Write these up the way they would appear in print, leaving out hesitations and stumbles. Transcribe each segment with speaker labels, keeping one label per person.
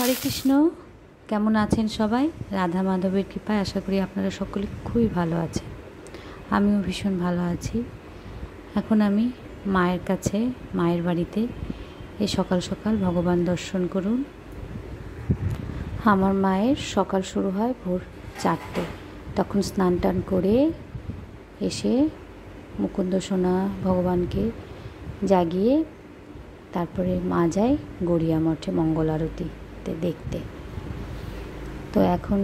Speaker 1: হরে কৃষ্ণ। কেমন আছেন সবাই? রাধা মাধবের কৃপায় আশা করি আপনারা সকলে খুবই ভালো আছেন। আমিও ভীষণ ভালো আছি। এখন আমি মায়ের কাছে, মায়ের বাড়িতে এই সকাল সকাল ভগবান দর্শন করুন। আমার মায়ের সকাল শুরু হয় ভোর 4টে। তখন স্নান টান করে এসে মুকুন্দ সোনা ভগবানকে জাগিয়ে তারপরে মা যায় গড়িয়া মঠে মঙ্গল আরতিতে দেখতে। তো এখন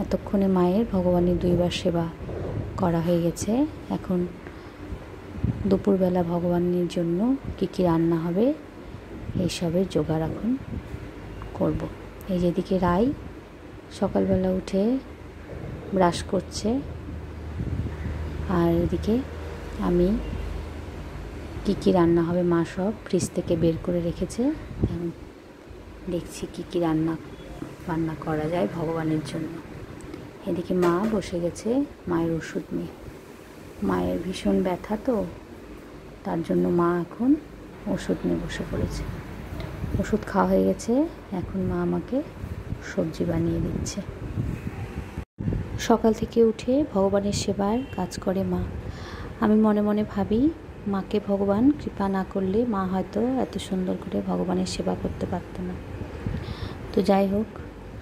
Speaker 1: এতক্ষণে মায়ের ভগবানের 2বার সেবা করা হয়ে গেছে। এখন দুপুরবেলা ভগবানের জন্য কী কী রান্না হবে এইসবের জোগাড় এখন করব। এই যেদিকে রাই সকালবেলা উঠে ব্রাশ করছে, আর এদিকে আমি কী কী রান্না হবে মা সব ফ্রিজ থেকে বের করে রেখেছে। দেখছি কী কী রান্না করা যায় ভগবানের জন্য। এদিকে মা বসে গেছে মায়ের ওষুধ নিয়ে। মায়ের ভীষণ ব্যথা, তো তার জন্য মা এখন ওষুধ নিয়ে বসে পড়েছে। ওষুধ খাওয়া হয়ে গেছে, এখন মা আমাকে সবজি বানিয়ে দিচ্ছে। সকাল থেকে উঠে ভগবানের সেবার কাজ করে মা। আমি মনে মনে ভাবি, মাকে ভগবান কৃপা না করলে মা হয়তো এত সুন্দর করে ভগবানের সেবা করতে পারত না। তো যাই হোক,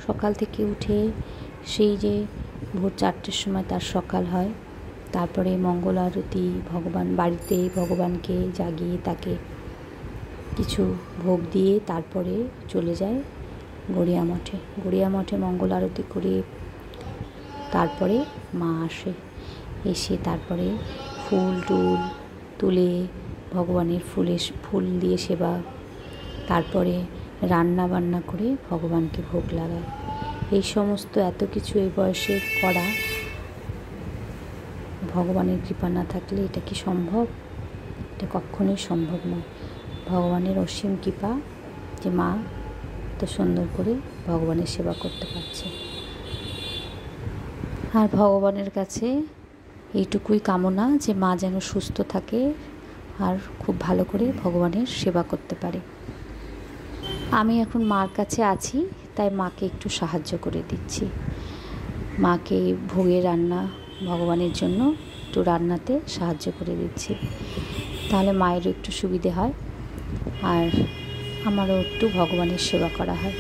Speaker 1: সকাল থেকে উঠে সেই যে ভোর 4টের সময় তার সকাল হয়, তারপরে মঙ্গল আরতি, ভগবান বাড়িতে ভগবানকে জাগিয়ে তাকে কিছু ভোগ দিয়ে তারপরে চলে যায় গড়িয়া মঠে। গড়িয়া মঠে মঙ্গল আরতি করে তারপরে মা আসে। এসে তারপরে ফুল টুল তুলে ভগবানের ফুল দিয়ে সেবা, তারপরে রান্না বান্না করে ভগবানকে ভোগ লাগায়। এই সমস্ত এত কিছু এই বয়সে করা, ভগবানের কৃপা না থাকলে এটা কি সম্ভব? এটা কখনোই সম্ভব নয়। ভগবানের অসীম কৃপা যে মা তো সুন্দর করে ভগবানের সেবা করতে পারছে। আর ভগবানের কাছে এইটুকুই কামনা যে মা যেন সুস্থ থাকে আর খুব ভালো করে ভগবানের সেবা করতে পারে। আমি এখন মার কাছে আছি, তাই মাকে একটু সাহায্য করে দিচ্ছি। মাকে ভোগের রান্না ভগবানের জন্য একটু রান্নাতে সাহায্য করে দিচ্ছি, তাহলে মায়েরও একটু সুবিধে হয় আর আমারও একটু ভগবানের সেবা করা হয়।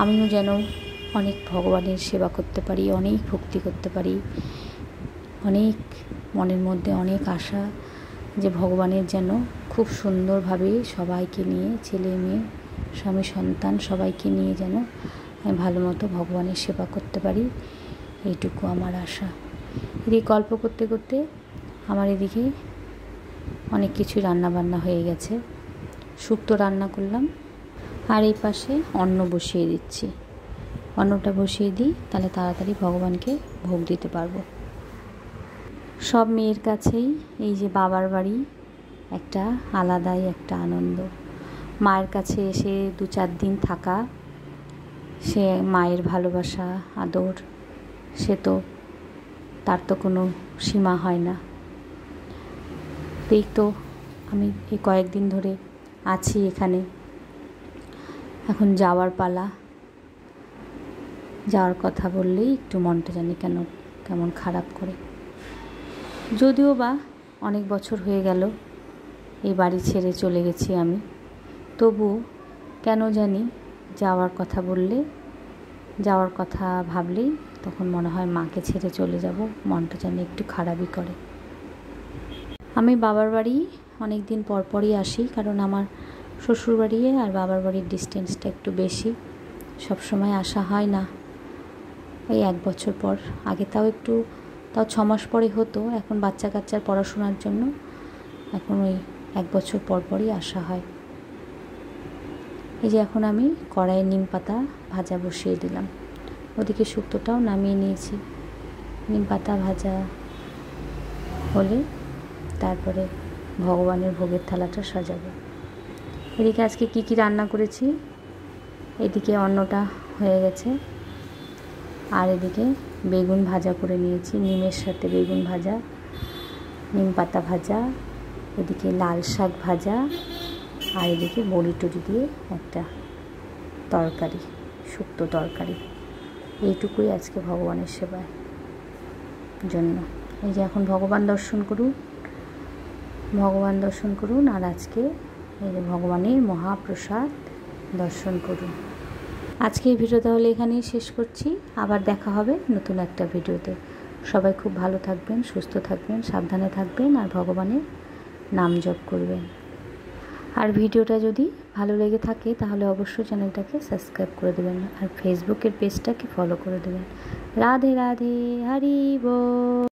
Speaker 1: আমিও যেন অনেক ভগবানের সেবা করতে পারি, অনেক ভক্তি করতে পারি। অনেক মনের মধ্যে অনেক আশা যে ভগবানের যেন খুব সুন্দরভাবে সবাইকে নিয়ে, ছেলে মেয়ে স্বামী সন্তান সবাইকে নিয়ে যেন আমি ভালো মতো ভগবানের সেবা করতে পারি, এইটুকু আমার আশা। এদিকে গল্প করতে করতে আমার এদিকে অনেক কিছু রান্নাবান্না হয়ে গেছে। শুক্তো রান্না করলাম, আর এই পাশে অন্ন বসিয়ে দিচ্ছি। অন্নটা বসিয়ে দিই, তাহলে তাড়াতাড়ি ভগবানকে ভোগ দিতে পারবো। সব মেয়ের কাছেই এই যে বাবার বাড়ি একটা আলাদাই একটা আনন্দ। মায়ের কাছে এসে 2-4 দিন থাকা, সে মায়ের ভালোবাসা আদর, সে তো তার তো কোনো সীমা হয় না। এই তো আমি এই কয়েকদিন ধরে আছি এখানে, এখন যাওয়ার পালা। যাওয়ার কথা বললেই একটু মনটা জানি কেমন খারাপ করে। যদিও বা অনেক বছর হয়ে গেল এই বাড়ি ছেড়ে চলে গেছি আমি, তবু কেন জানি যাওয়ার কথা ভাবলেই তখন মনে হয় মাকে ছেড়ে চলে যাব, মনটা জানি একটু খারাপই করে। আমি বাবার বাড়ি অনেক দিন পরই আসি, কারণ আমার শ্বশুর বাড়ি আর বাবার বাড়ির ডিস্টেন্সটা একটু বেশি, সব সময় আসা হয় না। ওই 1 বছর পর, আগে তাও 6 মাস পরে হতো, এখন বাচ্চা কাচ্চার পড়াশোনার জন্য এখন ওই 1 বছর পরই আসা হয়। এই যে এখন আমি কড়াইয়ে নিম পাতা ভাজা বসিয়ে দিলাম, ওদিকে শুক্তোটাও নামিয়ে নিয়েছি। নিম পাতা ভাজা হলে তারপরে ভগবানের ভোগের থালাটা সাজাবো। এদিকে আজকে কি কি রান্না করেছি, এদিকে অন্নটা হয়ে গেছে, আর এদিকে বেগুন ভাজা করে নিয়েছি, নিমের সাথে বেগুন ভাজা, নিম পাতা ভাজা, এদিকে লাল শাক ভাজা, আর এদিকে বড়ি টড়ি দিয়ে একটা তরকারি। শুক্তো তরকারি, এইটুকুই আজকে ভগবানের সেবার জন্য। এই যে এখন ভগবান দর্শন করুন আর আজকে এই যে ভগবানের মহাপ্রসাদ দর্শন করুন। আজকে এই ভিডিও তাহলে এখানেই শেষ করছি, আবার দেখা হবে নতুন একটা ভিডিওতে। সবাই খুব ভালো থাকবেন, সুস্থ থাকবেন, সাবধানে থাকবেন আর ভগবানের নাম জপ করবেন। আর ভিডিওটা যদি ভালো লেগে থাকে তাহলে অবশ্যই চ্যানেলটাকে সাবস্ক্রাইব করে দেবেন আর ফেসবুকের পেজটাকে ফলো করে দেবেন। রাধে রাধে, হরি বল।